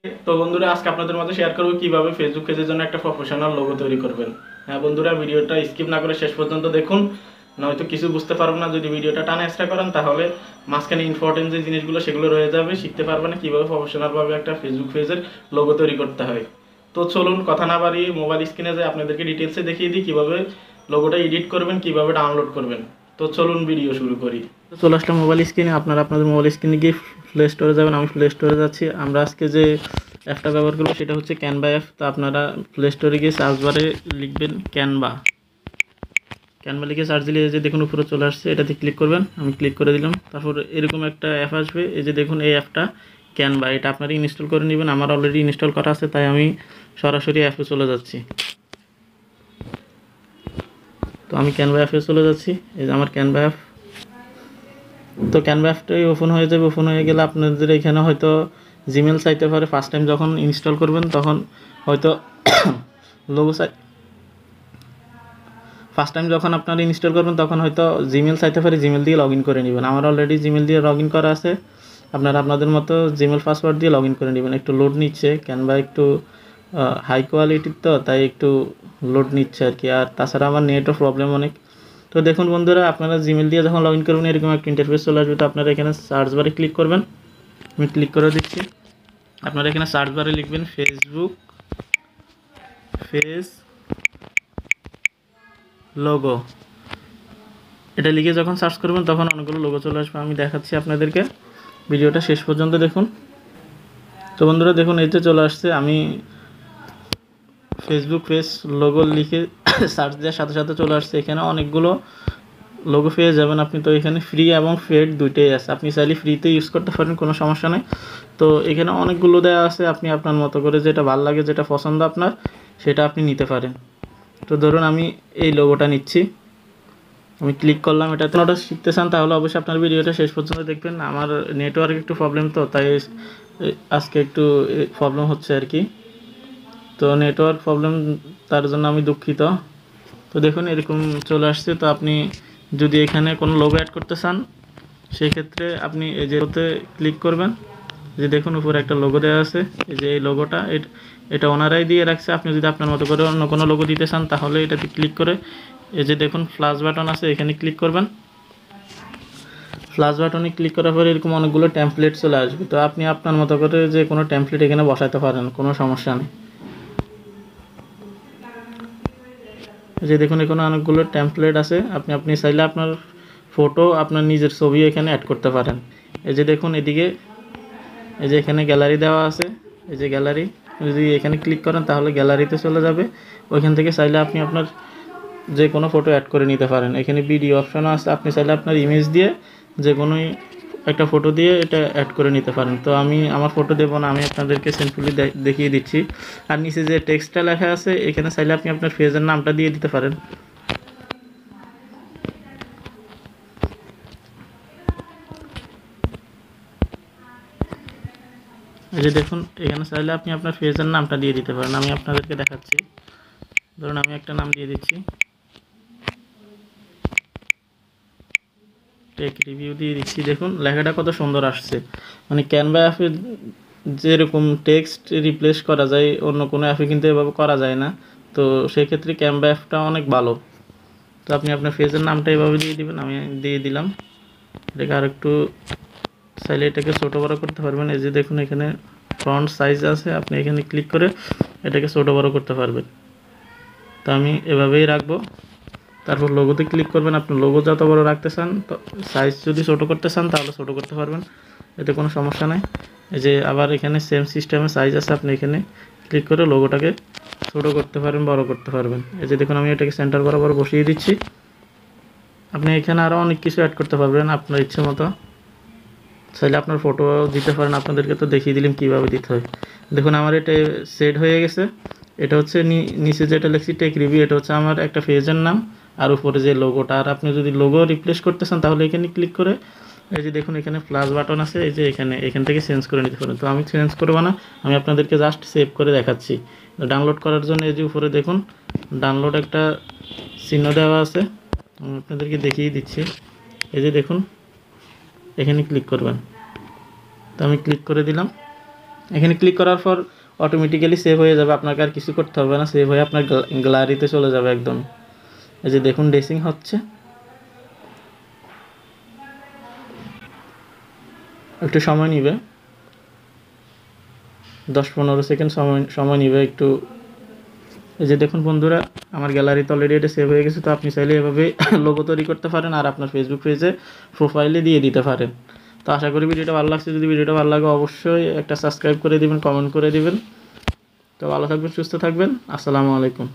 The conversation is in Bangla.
তো বন্ধুরা আজকে আপনাদের মধ্যে শেয়ার করব কিভাবে ফেসবুক পেজের জন্য একটা প্রফেশনাল লোগো তৈরি করবেন। হ্যাঁ বন্ধুরা, ভিডিওটা স্কিপ না করে শেষ পর্যন্ত দেখুন, নয়তো কিছু বুঝতে পারবেন না। যদি ভিডিওটা টানা এক্সট্রা করেন তাহলে মাঝখানে ইম্পর্টেন্ট যে জিনিসগুলো সেগুলো রয়ে যাবে, শিখতে পারবেন না কিভাবে প্রফেশনালভাবে একটা ফেসবুক পেজের লোগো তৈরি করতে হয়। তো চলুন কথা না বাড়িয়ে মোবাইল স্ক্রিনে যে আপনাদেরকে ডিটেলসে দেখিয়ে দিই কিভাবে লোগোটা এডিট করবেন, কিভাবে ডাউনলোড করবেন। তো চলুন ভিডিও শুরু করি। তো চলে আসলাম মোবাইল স্ক্রিনে। আপনারা আপনাদের মোবাইল স্ক্রিনে গিয়ে প্লে স্টোরে যাবেন। আমি প্লে স্টোরে যাচ্ছি। আমরা আজকে যে অ্যাপটা ব্যবহার করবো সেটা হচ্ছে ক্যানভা অ্যাপ। তো আপনারা প্লে স্টোরে গিয়ে সার্চ বারে লিখবেন ক্যানভা। ক্যানভা লিখে সার্চ দিলে এই যে দেখুন উপরে চলে আসছে, এটাতে ক্লিক করবেন। আমি ক্লিক করে দিলাম। তারপর এরকম একটা অ্যাপ আসবে। এই যে দেখুন এই অ্যাপটা ক্যানভা, এটা আপনারা ইনস্টল করে নেবেন। আমার অলরেডি ইনস্টল করা আছে, তাই আমি সরাসরি অ্যাপে চলে যাচ্ছি। তো আমি ক্যানভা অ্যাপে চলে যাচ্ছি। এই যে আমার ক্যানভা অ্যাপ। তো ক্যানভা অ্যাপটাই ওপেন হয়ে যাবে। ওপেন হয়ে গেলে আপনাদের এখানে হয়তো জিমেল চাইতে পারে। ফার্স্ট টাইম যখন ইনস্টল করবেন তখন হয়তো লোগো ফার্স্ট টাইম যখন আপনারা ইনস্টল করবেন তখন হয়তো জিমেল চাইতে পারে, জিমেল দিয়ে লগ ইন করে নেবেন। আমার অলরেডি জিমেল দিয়ে লগ ইন করা আছে। আপনারা আপনাদের মতো জিমেল পাসওয়ার্ড দিয়ে লগ ইন করে নেবেন। একটু লোড নিচ্ছে, ক্যানভা একটু হাই কোয়ালিটির, তো তাই একটু লোড নিচ্ছে আর কি। আর তাছাড়া আমার নেটও প্রবলেম অনেক। তো দেখুন বন্ধুরা, আপনারা জিমেল দিয়ে যখন লগ ইন করবেন এরকম একটা ইন্টারফেস চলে আসবে। তো আপনারা এখানে সার্চ বারে ক্লিক করবেন। আমি ক্লিক করে দিচ্ছি। আপনারা এখানে সার্চ বারে লিখবেন ফেসবুক ফেস লোগো। এটা লিখে যখন সার্চ করবেন তখন অনেকগুলো লোগো চলে আসবে। আমি দেখাচ্ছি আপনাদেরকে, ভিডিওটা শেষ পর্যন্ত দেখুন। তো বন্ধুরা দেখুন, এই যে চলে আসছে। আমি ফেসবুক পেজ লোগো লিখে সার্চ দেওয়ার সাথে সাথে চলে আসছে। এখানে অনেকগুলো লোগো পেয়ে যাবেন আপনি। তো এখানে ফ্রি এবং পেড দুইটাই আছে। আপনি চাইলে ফ্রিতে ইউজ করতে পারেন, কোনো সমস্যা নেই। তো এখানে অনেকগুলো দেওয়া আছে, আপনি আপনার মতো করে যেটা ভালো লাগে, যেটা পছন্দ আপনার, সেটা আপনি নিতে পারেন। তো ধরুন আমি এই লোগোটা নিচ্ছি। আমি ক্লিক করলাম। এটাতে ওটা শিখতে চান তাহলে অবশ্যই আপনার ভিডিওটা শেষ পর্যন্ত দেখবেন। আমার নেটওয়ার্ক একটু প্রবলেম, তো তাই আজকে একটু প্রবলেম হচ্ছে আর কি। তো নেটওয়ার্ক প্রবলেম, তার জন্য আমি দুঃখিত। তো দেখুন এরকম চলে আসছে। তো আপনি যদি এখানে কোনো লোগো অ্যাড করতে চান সেই ক্ষেত্রে আপনি এই যে ওতে ক্লিক করবেন। যে দেখুন উপরে একটা লোগো দেওয়া আছে। এই যে এই লোগোটা, এটা ওনারাই দিয়ে রাখছে। আপনি যদি আপনার মতো করে অন্য কোনো লোগো দিতে চান তাহলে এটাতে ক্লিক করে এই যে দেখুন প্লাস বাটন আছে, এখানে ক্লিক করবেন। প্লাস বাটনে ক্লিক করার পরে এরকম অনেকগুলো টেমপ্লেট চলে আসবে। তো আপনি আপনার মতো করে যে কোনো টেমপ্লেট এখানে বসাতে পারেন, কোনো সমস্যা নেই। যে দেখুন এখানে অনেকগুলো টেমপ্লেট আছে। আপনি চাইলে আপনার ফটো, আপনার নিজের ছবি এখানে অ্যাড করতে পারেন। এই যে দেখুন এদিকে এই যে এখানে গ্যালারি দেওয়া আছে। এই যে গ্যালারি, যদি এখানে ক্লিক করেন তাহলে গ্যালারিতে চলে যাবে। ওইখান থেকে চাইলে আপনি আপনার যে কোনো ফটো অ্যাড করে নিতে পারেন। এখানে ভিডিও অপশনও আছে, আপনি চাইলে আপনার ইমেজ দিয়ে যে কোনো একটা ফটো দিয়ে এটা অ্যাড করে নিতে পারেন। তো আমি আমার ফটো দেবো না, আমি আপনাদেরকে সিম্পলি দেখিয়ে দিচ্ছি। আর নিচে যে টেক্সটটা লেখা আছে এখানে চাইলে আপনি আপনার পেজের নামটা দিয়ে দিতে পারেন। এই যে দেখুন এখানে চাইলে আপনি আপনার পেজের নামটা দিয়ে দিতে পারেন। আমি আপনাদেরকে দেখাচ্ছি। ধরুন আমি একটা নাম দিয়ে দিচ্ছি, টেক রিভিউ দিয়ে দিচ্ছি। দেখুন লেখাটা কত সুন্দর আসছে। মানে ক্যানভা অ্যাপে যেরকম টেক্সট রিপ্লেস করা যায় অন্য কোনো অ্যাপে কিন্তু এভাবে করা যায় না। তো সেই ক্ষেত্রে ক্যানভা অ্যাপটা অনেক ভালো। তো আপনি আপনার পেজের নামটা এভাবে দিয়ে দিবেন। আমি দিয়ে দিলাম। এটাকে আর একটু চাইলে এটাকে ছোটো বড়ো করতে পারবেন। এই যে দেখুন এখানে ফন্ট সাইজ আছে, আপনি এখানে ক্লিক করে এটাকে ছোটো বড়ো করতে পারবেন। তো আমি এভাবেই রাখবো। তারপর লোগোতে ক্লিক করবেন। আপনি লোগো যত বড় রাখতে চান, তো সাইজ যদি ছোটো করতে চান তাহলে ছোটো করতে পারবেন, এতে কোনো সমস্যা নেই। এই যে আবার এখানে সেম সিস্টেমে সাইজ আছে, আপনি এখানে ক্লিক করে লোগোটাকে ছোটো করতে পারবেন, বড় করতে পারবেন। এই যে দেখুন আমি এটাকে সেন্টার বরাবর বসিয়ে দিচ্ছি। আপনি এখানে আরও অনেক কিছু অ্যাড করতে পারবেন আপনার ইচ্ছে মতো। চাইলে আপনার ফটো দিতে পারেন। আপনাদেরকে তো দেখিয়ে দিলাম কীভাবে দিতে হয়। দেখুন আমার এটা সেট হয়ে গেছে। এটা হচ্ছে নিচে যেটা লিখছি টেক রিভিউ, এটা হচ্ছে আমার একটা পেজের নাম। আর উপরে যে লোগোটা, আর আপনি যদি লোগো রিপ্লেস করতে চান তাহলে এখানে ক্লিক করে এই যে দেখুন এখানে প্লাস বাটন আছে। এই যে এখান থেকে চেঞ্জ করে নিতে পারেন। তো আমি চেঞ্জ করবো না, আমি আপনাদেরকে জাস্ট সেভ করে দেখাচ্ছি। ডাউনলোড করার জন্য এই যে উপরে দেখুন ডাউনলোড একটা চিহ্ন দেওয়া আছে, আমি আপনাদেরকে দেখিয়ে দিচ্ছি। এই যে দেখুন এখানে ক্লিক করবেন। তো আমি ক্লিক করে দিলাম। এখানে ক্লিক করার পর অটোমেটিক্যালি সেভ হয়ে যাবে, আপনাকে আর কিছু করতে হবে না, সেভ হয়ে আপনার গ্যালারিতে চলে যাবে একদম। এই যে দেখুন ড্রেসিং হচ্ছে, একটু সময় নিবে, 10-15 সেকেন্ড সময় নিবে একটু। এই যে দেখুন বন্ধুরা, আমার গ্যালারিতে অলরেডি এটা সেভ হয়ে গেছে। তো আপনি চাইলে এভাবে লোগো তৈরি করতে পারেন আর আপনার ফেসবুক পেজে প্রোফাইলে দিয়ে দিতে পারেন। তো আশা করি ভিডিওটা ভালো লাগছে। যদি ভিডিওটা ভালো লাগে অবশ্যই একটা সাবস্ক্রাইব করে দিবেন, কমেন্ট করে দিবেন। তো ভালো থাকবেন, সুস্থ থাকবেন। আসসালামু আলাইকুম।